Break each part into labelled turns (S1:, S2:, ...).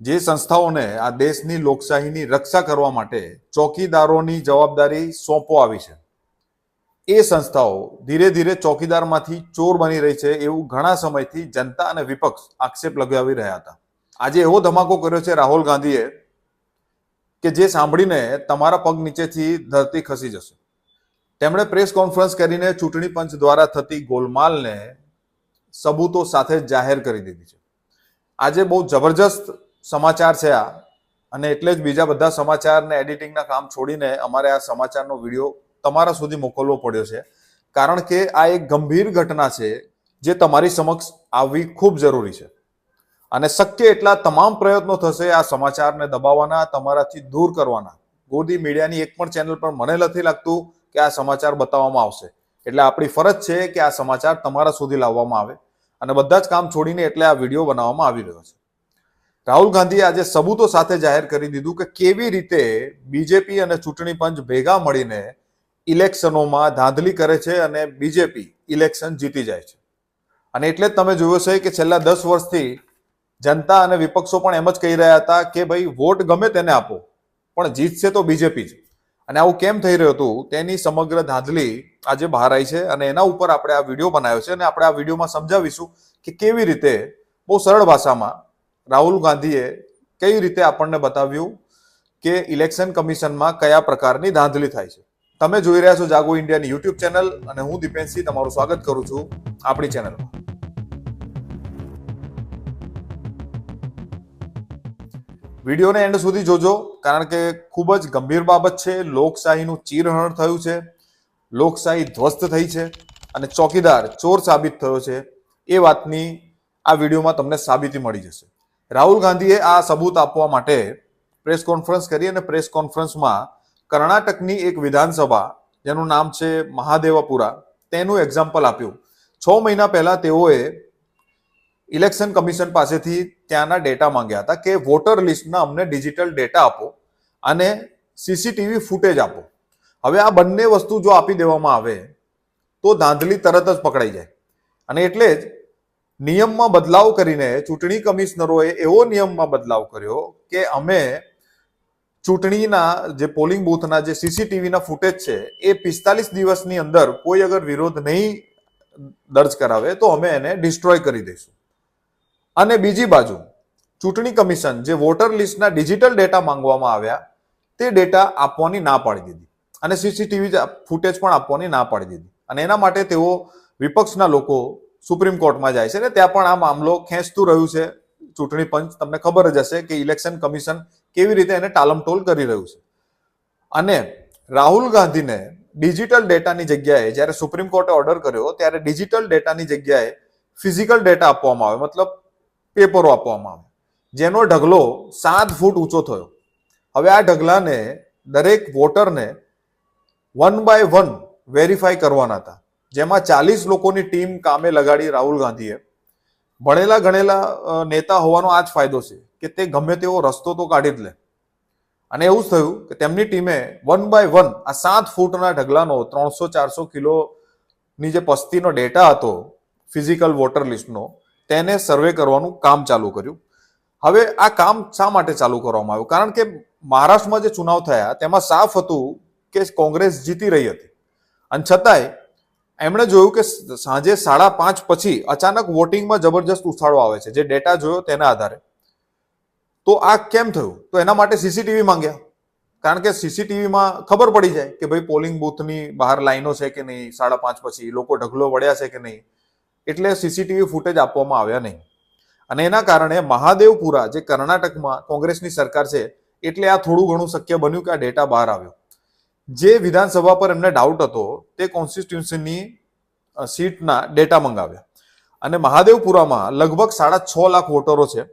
S1: જે સંસ્થાઓને આ દેશની લોકશાહીની રક્ષા કરવા માટે ચોકીદારોની જવાબદારી સોંપવા આવી છે, એ સંસ્થાઓ ધીરે ધીરે ચોકીદારમાંથી ચોર બની રહી છે એવું ઘણા સમયથી જનતા અને વિપક્ષ આક્ષેપ લગાવી રહ્યા હતા. આજે એવો ધમાકો કર્યો છે રાહુલ ગાંધીએ કે જે સાંભળીને તમારા પગ નીચેથી ધરતી ખસી જશે. તેમણે પ્રેસ કોન્ફરન્સ કરીને ચૂંટણી પંચ દ્વારા થતી ગોલમાલને સબૂતો સાથે જાહેર કરી દીધી છે. આજે બહુ જબરજસ્ત સમાચાર છે આ, અને એટલે જ બીજા બધા સમાચારને એડિટિંગના કામ છોડીને અમારે આ સમાચારનો વિડીયો તમારા સુધી મોકલવો પડ્યો છે, કારણ કે આ એક ગંભીર ઘટના છે જે તમારી સમક્ષ આવવી ખૂબ જરૂરી છે. અને શક્ય એટલા તમામ પ્રયત્નો થશે આ સમાચારને દબાવવાના, તમારાથી દૂર કરવાના. ગોદી મીડિયાની એક પણ ચેનલ પર મને નથી લાગતું કે આ સમાચાર બતાવવામાં આવશે. એટલે આપણી ફરજ છે કે આ સમાચાર તમારા સુધી લાવવામાં આવે, અને બધા જ કામ છોડીને એટલે આ વિડીયો બનાવવામાં આવી રહ્યો છે. રાહુલ ગાંધીએ આજે સબૂતો સાથે જાહેર કરી દીધું કે કેવી રીતે બીજેપી અને ચૂંટણી પંચ ભેગા મળીને ઇલેક્શનોમાં ધાંધલી કરે છે અને બીજેપી ઇલેક્શન જીતી જાય છે. અને એટલે જ તમે જોયું છે કે છેલ્લા 10 વર્ષથી જનતા અને વિપક્ષો પણ એમ જ કહી રહ્યા હતા કે ભાઈ વોટ ગમે તેને આપો, પણ જીતશે તો બીજેપી જ. અને આવું કેમ થઈ રહ્યું હતું તેની સમગ્ર ધાંધલી આજે બહાર આવી છે, અને એના ઉપર આપણે આ વિડીયો બનાવ્યો છે. અને આપણે આ વિડીયોમાં સમજાવીશું કે કેવી રીતે બહુ સરળ ભાષામાં રાહુલ ગાંધીએ કઈ રીતે આપણને બતાવ્યું કે ઇલેક્શન કમિશનમાં કયા પ્રકારની ધાંધલી થાય છે. તમે જોઈ રહ્યા છો જાગો ઇન્ડિયાની યુટ્યુબ ચેનલ, અને હું દીપેનસિંહ તમારું સ્વાગત કરું છું આપણી ચેનલમાં. વિડીયોને એન્ડ સુધી જોજો, કારણ કે ખૂબ જ ગંભીર બાબત છે. લોકશાહીનું ચીરહરણ થયું છે, લોકશાહી ધ્વસ્ત થઈ છે, અને ચોકીદાર ચોર સાબિત થયો છે. એ વાતની આ વિડીયોમાં તમને સાબિતી મળી જશે. રાહુલ ગાંધીએ આ સબૂત આપવા માટે પ્રેસ કોન્ફરન્સ કરી, અને પ્રેસ કોન્ફરન્સમાં કર્ણાટકની એક વિધાનસભા જેનું નામ છે મહાદેવપુરા, તેનું એક્ઝામ્પલ આપ્યું. 6 મહિના પહેલા તેઓએ ઇલેક્શન કમિશન પાસેથી ત્યાંના ડેટા માંગ્યા હતા કે વોટર લિસ્ટના અમને ડિજિટલ ડેટા આપો અને સીસીટીવી ફૂટેજ આપો. હવે આ બંને વસ્તુ જો આપી દેવામાં આવે તો ધાંધલી તરત જ પકડાઈ જાય. અને એટલે જ નિયમમાં બદલાવ કરીને ચૂંટણી કમિશનરોએ એવો નિયમમાં બદલાવ કર્યો કે અમે ચૂંટણીના જે પોલિંગ બૂથના જે સીસીટીવીના ફૂટેજ છે એ 45 દિવસની અંદર કોઈ અગર વિરોધ નહીં દર્જ કરાવે તો અમે એને ડિસ્ટ્રોય કરી દઈશું. અને બીજી બાજુ ચૂંટણી કમિશન જે વોટર લિસ્ટના ડિજિટલ ડેટા માંગવામાં આવ્યા તે ડેટા આપવાની ના પાડી દીધી, અને સીસીટીવી ફૂટેજ પણ આપવાની ના પાડી દીધી. અને એના માટે તેઓ વિપક્ષના લોકો સુપ્રીમ કોર્ટમાં જાય છે, ને ત્યાં પણ આ મામલો ખેંચતું રહ્યું છે ચૂંટણી પંચ. તમને ખબર જ હશે કે ઇલેક્શન કમિશન કેવી રીતે એને ટાલમટોલ કરી રહ્યું છે. અને રાહુલ ગાંધીને ડિજિટલ ડેટાની જગ્યાએ જ્યારે સુપ્રીમ કોર્ટે ઓર્ડર કર્યો ત્યારે ડિજિટલ ડેટાની જગ્યાએ ફિઝિકલ ડેટા આપવામાં આવે, મતલબ પેપરો આપવામાં આવે, જેનો ઢગલો 7 ફૂટ ઊંચો થયો. હવે આ ઢગલાને દરેક વોટરને 1 by 1 વેરીફાઈ કરવાના હતા, જેમાં 40 લોકોની ટીમ કામે લગાડી રાહુલ ગાંધીએ. ભણેલા ગણેલા નેતા હોવાનો આ જ ફાયદો છે કે તે ગમે તેવો રસ્તો તો કાઢી જ લે. અને એવું જ થયું કે તેમની ટીમે 1 by 1 આ 7 ફૂટના ઢગલાનો 300-400 કિલોની જે પસ્તીનો ડેટા હતો ફિઝિકલ વોટર લિસ્ટનો, તેને સર્વે કરવાનું કામ ચાલુ કર્યું. હવે આ કામ શા માટે ચાલુ કરવામાં આવ્યું? કારણ કે મહારાષ્ટ્રમાં જે ચુનાવ થયા તેમાં સાફ હતું કે કોંગ્રેસ જીતી રહી હતી, અને છતાંય એમણે જોયું કે સાંજે 5:30 પછી અચાનક વોટિંગમાં જબરજસ્ત ઉછાળો આવે છે, જે ડેટા જોયો તેના આધારે. તો આ કેમ થયું? તો એના માટે સીસીટીવી માંગ્યા, કારણ કે સીસીટીવીમાં ખબર પડી જાય કે ભાઈ પોલિંગ બૂથની બહાર લાઈનો છે કે નહીં, 5:30 પછી લોકો ઢગલો વળ્યા છે કે નહીં. એટલે સીસીટીવી ફૂટેજ આપવામાં આવ્યા નહીં. અને એના કારણે મહાદેવપુરા જે કર્ણાટકમાં કોંગ્રેસની સરકાર છે, એટલે આ થોડું ઘણું શક્ય બન્યું કે આ ડેટા બહાર આવ્યો. જે વિધાનસભા પર એમને ડાઉટ હતો તે કોન્સ્ટિટ્યુન્સીની સીટના ડેટા મંગાવ્યા. અને મહાદેવપુરામાં લગભગ 6.5 લાખ વોટરો છે,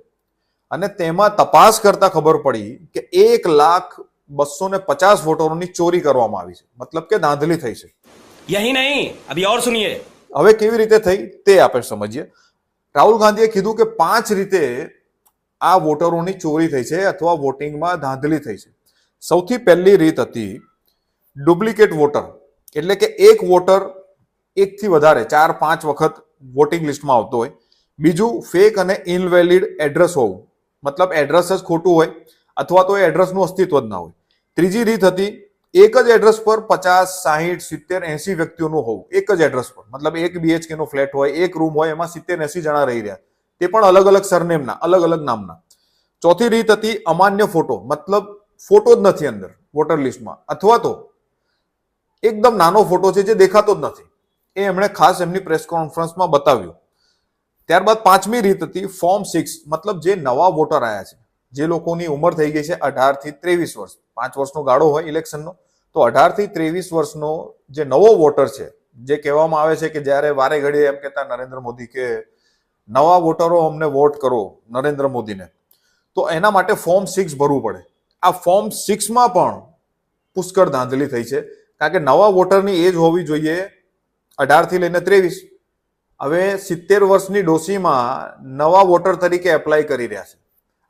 S1: અને તેમાં તપાસ કરતા ખબર પડી કે 1,250,000 વોટરોની ચોરી કરવામાં આવી છે, મતલબ કે ધાંધલી થઈ છે.
S2: यही नहीं, अभी और सुनिए.
S1: હવે કેવી રીતે થઈ તે આપણે સમજીએ. રાહુલ ગાંધીએ કીધું કે 5 રીતે આ વોટરોની ચોરી થઈ છે અથવા વોટિંગમાં ધાંધલી થઈ છે. સૌથી પહેલી રીત હતી ડુપ્લિકેટ વોટર, એટલે કે એક વોટર એકથી વધારે 4-5 વખત વોટિંગ લિસ્ટમાં આવતો હોય. બીજું ફેક અને ઇનવેલિડ એડ્રેસ હોવું, મતલબ એડ્રેસ જ ખોટું હોય અથવા તો એ એડ્રેસનું અસ્તિત્વ જ ના હોય. ત્રીજી રીત હતી એક જ એડ્રેસ પર 50, 60, 70, 80 વ્યક્તિઓનું હોવું. એક જ એડ્રેસ પર, મતલબ એક BHK નો ફ્લેટ હોય, એક રૂમ હોય, એમાં 70, 80 જણા રહી રહ્યા, તે પણ અલગ અલગ સરનેમના, અલગ અલગ નામના. ચોથી રીત હતી અમાન્ય ફોટો, મતલબ ફોટો જ નથી અંદર વોટર લિસ્ટમાં, અથવા તો એકદમ નાનો ફોટો છે જે દેખાતો જ નથી. એ એમણે ખાસ એમની પ્રેસ કોન્ફરન્સમાં બતાવ્યું. ત્યારબાદ પાંચમી રીત હતી ફોર્મ 6, મતલબ જે નવા વોટર આવ્યા છે, જે લોકોની ઉંમર થઈ ગઈ છે 18 થી 23 વર્ષ, 5 વર્ષનો ગાળો હોય ઇલેક્શનનો, તો 18 થી 23 વર્ષનો જે નવો વોટર છે, જે કહેવામાં આવે છે કે જ્યારે વારે ઘડીએ એમ કહેતા નરેન્દ્ર મોદી કે નવા વોટરો અમને વોટ કરો નરેન્દ્ર મોદીને, તો એના માટે ફોર્મ 6 ભરવું પડે. આ ફોર્મ 6માં પણ પુષ્કળ ધાંધલી થઈ છે, કારણ કે નવા વોટરની એજ હોવી જોઈએ 18 થી લઈને 23. હવે 70 વર્ષની ડોસીમાં નવા વોટર તરીકે એપ્લાય કરી રહ્યા છે,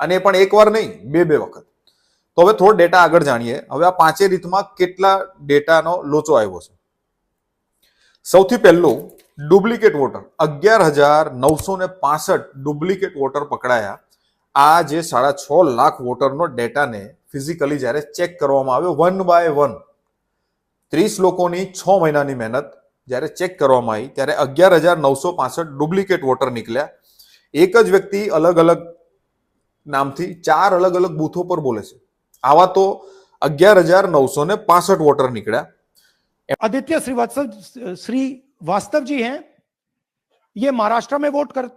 S1: અને એ પણ એકવાર નહીં, બે વખત. તો હવે થોડો ડેટા આગળ જાણીએ. હવે આ પાંચે રીતમાં કેટલા ડેટાનો લોચો આવ્યો છે. સૌથી પહેલું ડુપ્લિકેટ વોટર, 11,965 ડુપ્લિકેટ વોટર પકડાયા. આ જે 6.5 લાખ વોટરનો ડેટાને ફિઝિકલી જ્યારે ચેક કરવામાં આવ્યો 1 by 1, 30 લોકોની 6 મહિનાની મહેનત જ્યારે ચેક કરવામાં આવી ત્યારે 11,965 ડુપ્લિકેટ વોટર નીકળ્યા. એક જ વ્યક્તિ અલગ અલગ નામથી 4 અલગ અલગ બૂથો પર બોલે છે. આવા તો 11,965 વોટર નીકળ્યા.
S3: आदित्य श्रीवास्तव जी हैं, ये महाराष्ट्र में वोट कर,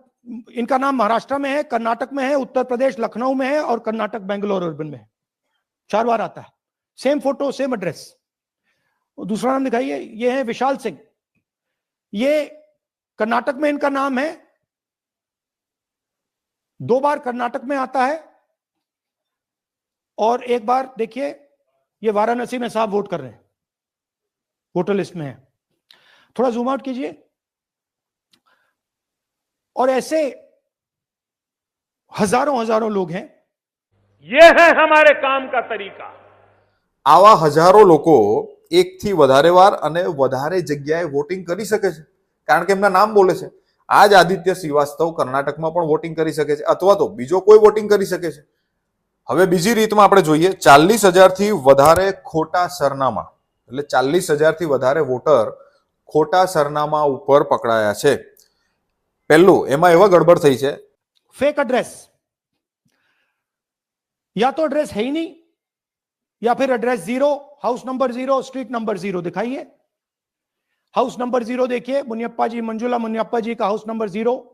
S3: इनका नाम महाराष्ट्र में है, कर्नाटक में है, उत्तर प्रदेश लखनऊ में है और कर्नाटक बेंगलोर अर्बन में है. 4 बार आता है, सेम फोटो सेम एड्रेस. दूसरा नाम दिखाइए, ये है विशाल सिंह, ये कर्नाटक में इनका नाम है, 2 बार कर्नाटक में आता है और एक बार देखिए ये वाराणसी में साहब वोट कर रहे हैं, वोटर लिस्ट में है. थोड़ा जूम आउट कीजिए. और ऐसे हजारों लोग हैं.
S4: ये है हमारे काम का तरीका.
S1: આવા હજારો લોકો એકથી વધારે વાર અને વધારે જગ્યાએ વોટિંગ કરી શકે છે, કારણ કે એમના નામ બોલે છે. આ જ આદિત્ય શ્રીવાસ્તવ કર્ણાટકમાં પણ વોટિંગ કરી શકે છે, અથવા તો બીજો કોઈ વોટિંગ કરી શકે છે. હવે બીજી રીતમાં આપણે જોઈએ, 40,000 થી વધારે ખોટા સરનામા, એટલે 40,000 થી વધારે વોટર ખોટા સરનામા ઉપર પકડાયા છે. પહેલું એમાં એવા ગડબડ થઈ છે,
S3: फेक एड्रेस, या तो एड्रेस है ही नहीं या फिर address 0, house number 0, street number 0. दिखाइए हाउस नंबर 0, देखिए मुनियप्पा जी, मंजुला मुनियप्पा जी का हाउस नंबर 0.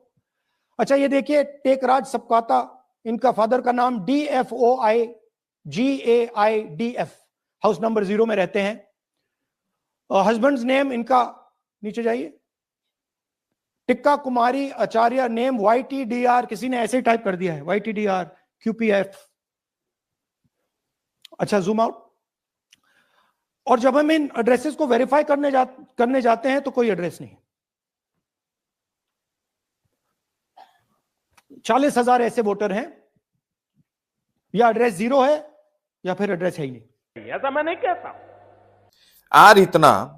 S3: अच्छा ये देखिए टेकराज सबकाता, इनका फादर का नाम DFOIGAIDF, हाउस नंबर 0 में रहते हैं. हस्बैंड्स नेम इनका, नीचे जाइए, टिक्का कुमारी आचार्य, नेम YTDR, किसी ने ऐसे ही टाइप कर दिया है YTDR QPF. अच्छा जूम आउट. और जब हम इन एड्रेसेस को वेरीफाई करने जाते हैं तो कोई एड्रेस नहीं. 40,000 ऐसे वोटर हैं, या एड्रेस 0 है या फिर एड्रेस है ही नहीं.
S4: ऐसा मैं नहीं कहता.
S1: આ રીતના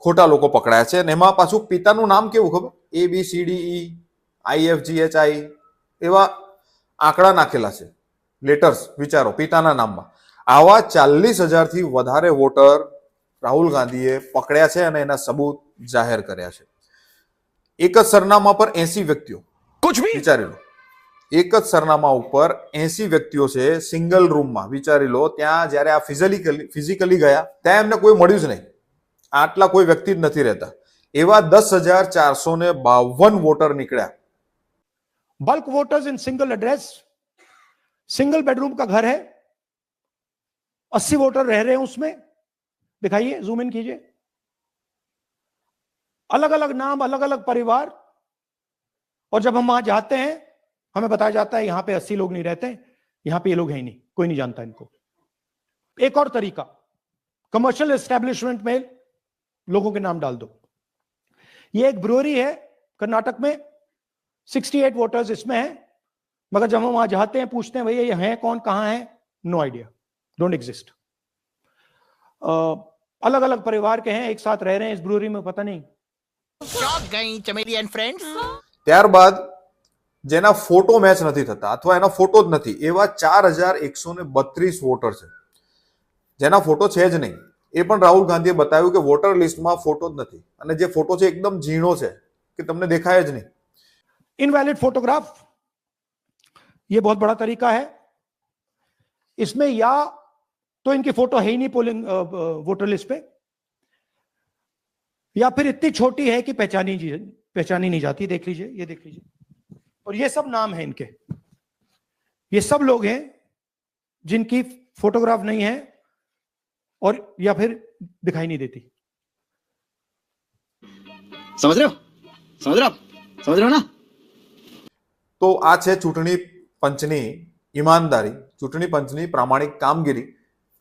S1: ખોટા લોકો પકડાયા છે. અને એમાં પાછું પિતાનું નામ કેવું ખબર, ABCDE IFGHI એવા આંકડા નાખેલા છે, લેટર્સ. વિચારો, પિતાના નામમાં. આવા 40,000 થી વધારે વોટર રાહુલ ગાંધીએ પકડ્યા છે અને એના સબૂત જાહેર કર્યા છે. એક જ સરનામા પર 80 વ્યક્તિઓ,
S2: कुछ भी
S1: વિચારી લો, એક જ સરનામા ઉપર 80 વ્યક્તિઓ છે સિંગલ રૂમમાં. વિચારી લો, ત્યાં જ્યારે આ ફિઝિકલી ગયા ત્યાં એમને કોઈ મળ્યું જ નહીં, આટલા કોઈ વ્યક્તિ જ નથી રહેતા. એવા 10,452 વોટર નીકળ્યા.
S3: Bulk voters in single address, single bedroom का घर है, 80 वोटर रह रहे हैं उसमें. दिखाइए, जूम इन कीजिए. अलग अलग नाम, अलग अलग परिवार. और जब हम वहां जाते हैं हमें बताया जाता है यहां पे 80 लोग नहीं रहते, यहां पे ये लोग हैं ही नहीं, कोई नहीं जानता इनको. एक और तरीका, कमर्शियल एस्टेब्लिशमेंट में लोगों के नाम डाल दो. ये एक ब्रूअरी है कर्नाटक में, 68 वोटर्स इसमें है, मगर जब हम वहां जाते हैं पूछते हैं भैया ये हैं कौन, कहां है, नो आइडिया, डोंट एग्जिस्ट. अलग अलग परिवार के हैं, एक साथ रह रहे हैं इस ब्रूअरी में, पता नहीं.
S5: शॉक गई चमेली एंड फ्रेंड्स.
S1: ત્યારબાદ જેના ફોટો મેચ નથી થતા અથવા એના ફોટો જ નથી, એવા 4132 વોટર છે જેના ફોટો છે જ નહીં. એ પણ રાહુલ ગાંધીએ બતાવ્યું કે વોટર લિસ્ટમાં ફોટો જ નથી, અને જે ફોટો છે એકદમ ઝીણો છે કે તમને દેખાય જ નહીં.
S3: इनवैलिड फोटोग्राफ, ये बहुत बड़ा तरीका है. इसमें या तो इनकी फोटो है ही नहीं पोलिंग वोटर लिस्ट पे, या फिर इतनी छोटी है कि पहचानी नहीं जाती. देख लीजिए, ये देख लीजिए, और ये सब नाम है इनके. ये सब लोग हैं जिनकी फोटोग्राफ नहीं है और या फिर दिखाई नहीं देती.
S5: समझ रहे हो, समझ रहे हो, समझ रहे हो ना?
S1: તો આ છે ચૂંટણી પંચની ઈમાનદારી, ચૂંટણી પંચની પ્રામાણિક કામગીરી,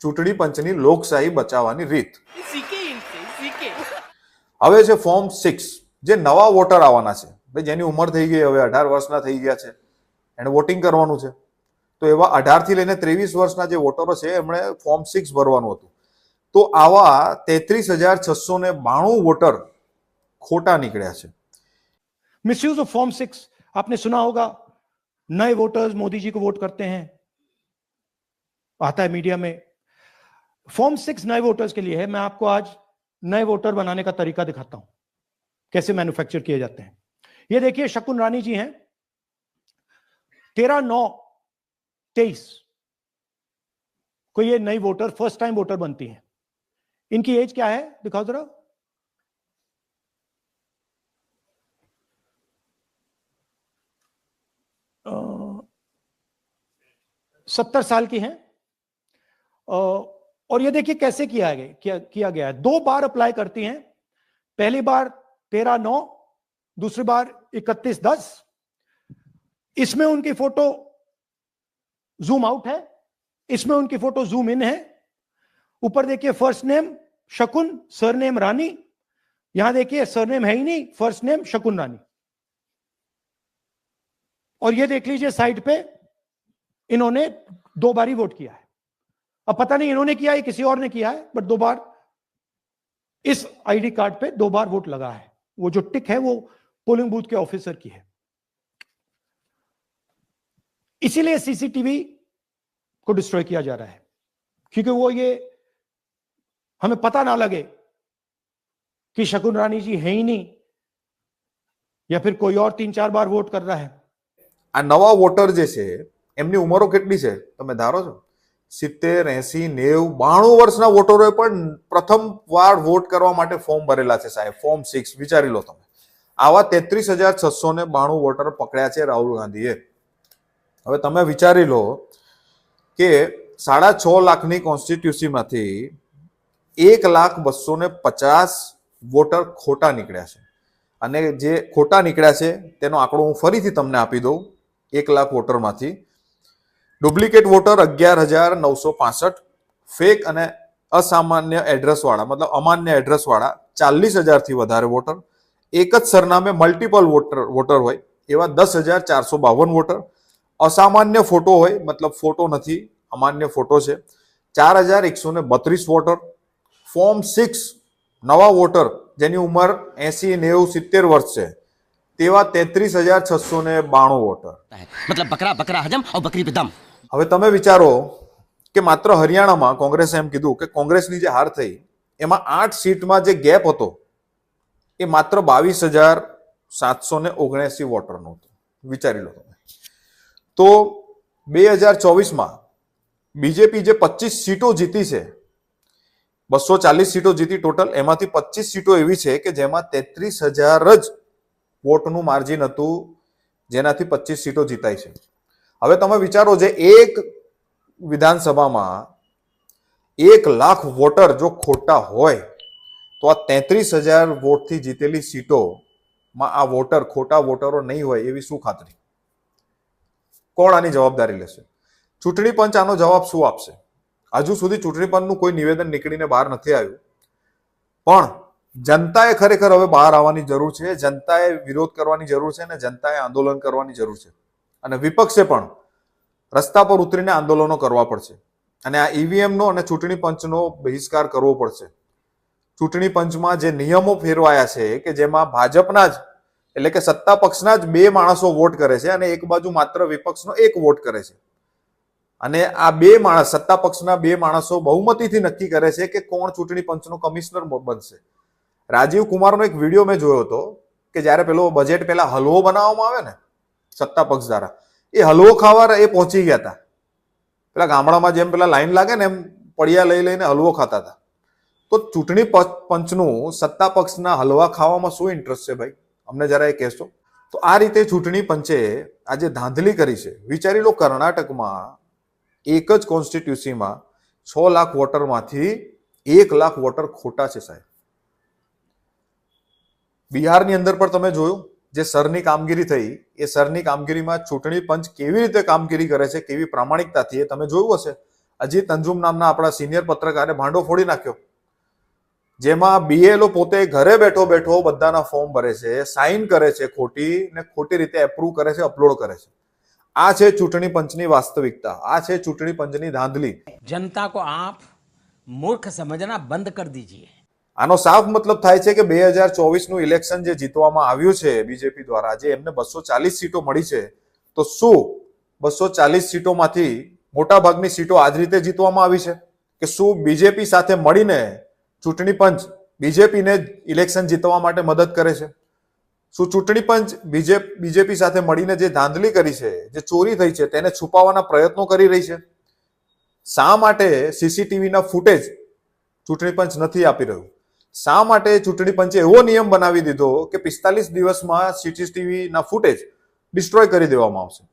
S1: ચૂંટણી પંચની લોકશાહી બચાવવાની રીત. હવે છે ફોર્મ 6, જે નવા વોટર આવવાના છે, ભાઈ જેની ઉંમર થઈ ગઈ, હવે 18 વર્ષના થઈ ગયા છે, એને વોટિંગ કરવાનું છે. તો એવા 18 થી લઈને 23 વર્ષના જે વોટરો છે એમણે ફોર્મ 6 ભરવાનું હતું. તો આવા 33,692 વોટર ખોટા નીકળ્યા છે.
S3: मिसयूज ऑफ फॉर्म 6, आपने सुना होगा, नए वोटर्स मोदी जी को वोट करते हैं, आता है मीडिया में. फॉर्म 6 नए वोटर्स के लिए है. मैं आपको आज नए वोटर बनाने का तरीका दिखाता हूं, कैसे मैन्युफैक्चर किए जाते हैं. ये देखिए, शकुन रानी जी हैं, 13/9/23 को ये नई वोटर, फर्स्ट टाइम वोटर बनती है. इनकी एज क्या है, दिखाओ जरा. 70 साल की हैं. और ये देखिए कैसे किया गया है. 2 बार अप्लाई करती हैं. पहली बार 13/9, दूसरी बार 31/10. इसमें उनकी फोटो जूम आउट है, इसमें उनकी फोटो जूम इन है. ऊपर देखिए फर्स्ट नेम शकुन, सरनेम रानी. यहां देखिए सरनेम है ही नहीं, फर्स्ट नेम शकुन रानी. और ये देख लीजिए साइड पे इन्होंने 2 बार ही वोट किया है. अब पता नहीं इन्होंने किया है किसी और ने किया है, बट 2 बार इस आईडी कार्ड पे 2 बार वोट लगा है. वो जो टिक है वो पोलिंग बूथ के ऑफिसर की है. इसीलिए सीसीटीवी को डिस्ट्रॉय किया जा रहा है, क्योंकि वो ये हमें पता ना लगे कि शकुन रानी जी है ही नहीं या फिर कोई और 3-4 बार वोट कर रहा है.
S1: આ નવા વોટર જે છે એમની ઉંમરો કેટલી છે તમે ધારો છો? 70, 80, 90, 92 વર્ષના વોટરોએ પણ પ્રથમ વાર વોટ કરવા માટે ફોર્મ ભરેલા છે સાહેબ. ફોર્મ 6 વિચારી લો તમે. આવા 33,692 વોટર પકડ્યા છે રાહુલ ગાંધીએ. હવે તમે વિચારી લો કે 6.5 લાખની કોન્સ્ટિટ્યુન્સીમાંથી 1,250 વોટર ખોટા નીકળ્યા છે. અને જે ખોટા નીકળ્યા છે તેનો આંકડો હું ફરીથી તમને આપી દઉં. 1 લાખ વોટરમાંથી ડુપ્લિકેટ વોટર 11,965, ફેક અને અસામાન્ય એડ્રેસ વાળા, મતલબ અમાન્ય એડ્રેસ વાળા 40,000 થી વધારે વોટર, એક જ સરનામે મલ્ટિપલ વોટર હોય એવા 10,452 વોટર, અસામાન્ય ફોટો હોય, મતલબ ફોટો નથી, અમાન્ય ફોટો છે, 4,132 વોટર. ફોર્મ 6 નવા વોટર જેની ઉંમર 80, 90, 70 વર્ષ છે તેવા 33,692 વોટર.
S2: मतलब बकरा बकरा हजम और बकरी पे दम.
S1: હવે તમે વિચારો કે માત્ર હરિયાણામાં કોંગ્રેસે એમ કીધું કે કોંગ્રેસની જે હાર થઈ એમાં 8 સીટમાં જે ગેપ હતો એ માત્ર 22,779 વોટરનો હતો. વિચારી લો તમે. તો 2024માં બીજેપી જે 25 સીટો જીતી છે, 240 સીટો જીતી ટોટલ, એમાંથી 25 સીટો એવી છે કે જેમાં 33,000 જ વોટનું માર્જિન હતું જેનાથી 25 સીટો જીતાઈ છે. હવે તમે વિચારો, જે એક વિધાનસભામાં 1 લાખ વોટર જો ખોટા હોય તો આ 33,000 વોટથી જીતેલી સીટોમાં આ વોટર, ખોટા વોટરો નહીં હોય એવી શું ખાતરી? કોણ આની જવાબદારી લેશે? ચૂંટણી પંચ આનો જવાબ શું આપશે? હજુ સુધી ચૂંટણી પંચનું કોઈ નિવેદન નીકળીને બહાર નથી આવ્યું. પણ જનતાએ ખરેખર હવે બહાર આવવાની જરૂર છે. જનતાએ વિરોધ કરવાની જરૂર છે અને જનતાએ આંદોલન કરવાની જરૂર છે. અને વિપક્ષે પણ રસ્તા પર ઉતરીને આંદોલનો કરવા પડશે. અને આ ઈવીએમનો અને ચૂંટણી પંચનો બહિષ્કાર કરવો પડશે. ચૂંટણી પંચમાં જે નિયમો ફેરવાયા છે કે જેમાં ભાજપના જ એટલે કે સત્તા પક્ષના જ 2 માણસો વોટ કરે છે અને એક બાજુ માત્ર વિપક્ષનો 1 વોટ કરે છે. અને આ 2 માણસ, સત્તા પક્ષના 2 માણસો બહુમતીથી નક્કી કરે છે કે કોણ ચૂંટણી પંચનો કમિશનર બનશે. રાજીવ કુમારનો એક વિડીયો મેં જોયો હતો કે જ્યારે પેલો બજેટ પહેલા હલવો બનાવવામાં આવે ને સત્તા પક્ષ દ્વારા, એ હલવો ખાવા એ પહોંચી ગયા હતા. પેલા ગામડામાં જેમ પેલા લાઈન લાગે ને એમ પડિયા લઈ લઈને હલવો ખાતા હતા. તો ચૂંટણી પંચનું સત્તા પક્ષના હલવા ખાવામાં શું ઇન્ટરેસ્ટ છે ભાઈ? અમને જરા એ કહેશો. તો આ રીતે ચૂંટણી પંચે આજે ધાંધલી કરી છે. વિચારી લો, કર્ણાટકમાં એક જ કોન્સ્ટિટ્યુન્સીમાં 6 લાખ વોટરમાંથી 1 લાખ વોટર ખોટા છે સાહેબ. બિહારની અંદર પણ તમે જોયું જે સરની કામગીરી થઈ, એ સરની કામગીરીમાં ચૂંટણી પંચ કેવી રીતે કામગીરી કરે છે, કેવી પ્રામાણિકતાથી, એ તમે જોયું હશે. અજીત અંજુમ નામના આપણા સિનિયર પત્રકારે ભાંડો ફોડી નાખ્યો, જેમાં બીએલઓ પોતે ઘરે બેઠો બેઠો બધાના ફોર્મ ભરે છે, સાઇન કરે છે ખોટી, ને ખોટી રીતે એપ્રુવ કરે છે, અપલોડ કરે છે. આ છે ચૂંટણી પંચની વાસ્તવિકતા, આ છે ચૂંટણી પંચની ધાંધલી.
S6: जनता को आप मूर्ख समझना बंद कर दीजिए.
S1: આનો સાફ મતલબ થાય છે કે 2024 નું ઇલેક્શન જે જીતવામાં આવ્યું છે બીજેપી દ્વારા, જે એમને 240 સીટો મળી છે, તો શું 240 સીટોમાંથી મોટા ભાગની સીટો આ જ રીતે જીતવામાં આવી છે? કે શું બીજેપી સાથે મળીને ચૂંટણી પંચ બીજેપીને ઇલેક્શન જીતવા માટે મદદ કરે છે? શું ચૂંટણી પંચ બીજેપી સાથે મળીને જે ધાંધલી કરી છે, જે ચોરી થઈ છે, તેને છુપાવવાના પ્રયત્નો કરી રહી છે? શા માટે સીસીટીવીના ફૂટેજ ચૂંટણી પંચ નથી આપી રહ્યું? શા માટે ચૂંટણી પંચે એવો નિયમ બનાવી દીધો કે 45 દિવસમાં સીસીટીવીના ફૂટેજ ડિસ્ટ્રોય કરી દેવામાં આવશે?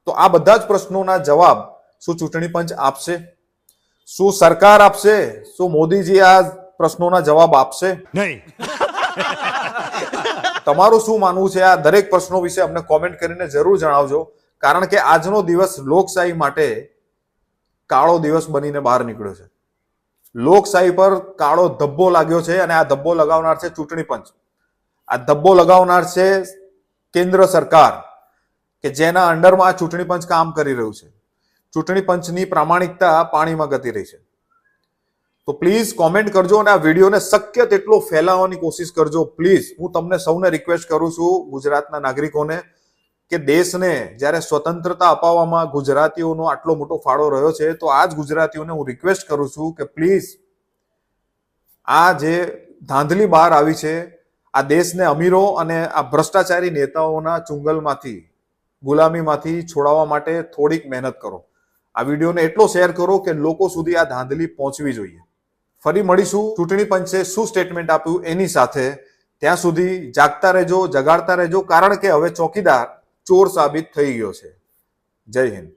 S1: તો આ બધા જ પ્રશ્નોના જવાબ શું ચૂંટણી પંચ આપશે? શું સરકાર આપશે? શું મોદીજી આ પ્રશ્નોના જવાબ આપશે?
S3: नहीं.
S1: તમારું શું માનવું છે આ દરેક પ્રશ્નો વિશે અમને કોમેન્ટ કરીને જરૂર જણાવજો, કારણ કે આજનો દિવસ લોકશાહી માટે કાળો દિવસ બનીને બહાર નીકળ્યો છે. લોકશાહી પર કાળો ધબ્બો લાગ્યો છે અને આ ધબ્બો લગાવનાર છે ચૂંટણી પંચ. આ ધબ્બો લગાવનાર છે કેન્દ્ર સરકાર, કે જેના અંડરમાં આ ચૂંટણી પંચ કામ કરી રહ્યું છે. ચૂંટણી પંચની પ્રામાણિકતા પાણીમાં ગતી રહી છે. તો પ્લીઝ કોમેન્ટ કરજો અને આ વિડીયોને શક્ય તેટલો ફેલાવવાની કોશિશ કરજો. પ્લીઝ, હું તમને સૌને રિક્વેસ્ટ કરું છું, ગુજરાતના નાગરિકોને, કે દેશને જ્યારે સ્વતંત્રતા અપાવવામાં ગુજરાતીઓનો આટલો મોટો ફાળો રહ્યો છે, તો આ જ ગુજરાતીઓને હું રિક્વેસ્ટ કરું છું કે પ્લીઝ આ જે ધાંધલી બહાર આવી છે, આ દેશને અમીરો અને આ ભ્રષ્ટાચારી નેતાઓના ચુંગલમાંથી, ગુલામીમાંથી છોડાવવા માટે થોડીક મહેનત કરો. આ વિડીયોને એટલો શેર કરો કે લોકો સુધી આ ધાંધલી પહોંચવી જોઈએ. ફરી મળીશું ચૂંટણી પંચે શું સ્ટેટમેન્ટ આપ્યું એની સાથે. ત્યાં સુધી જાગતા રહેજો, જગાડતા રહેજો, કારણ કે હવે ચોકીદાર ચોર સાબિત થઈ ગયો છે. જય હિન્દ.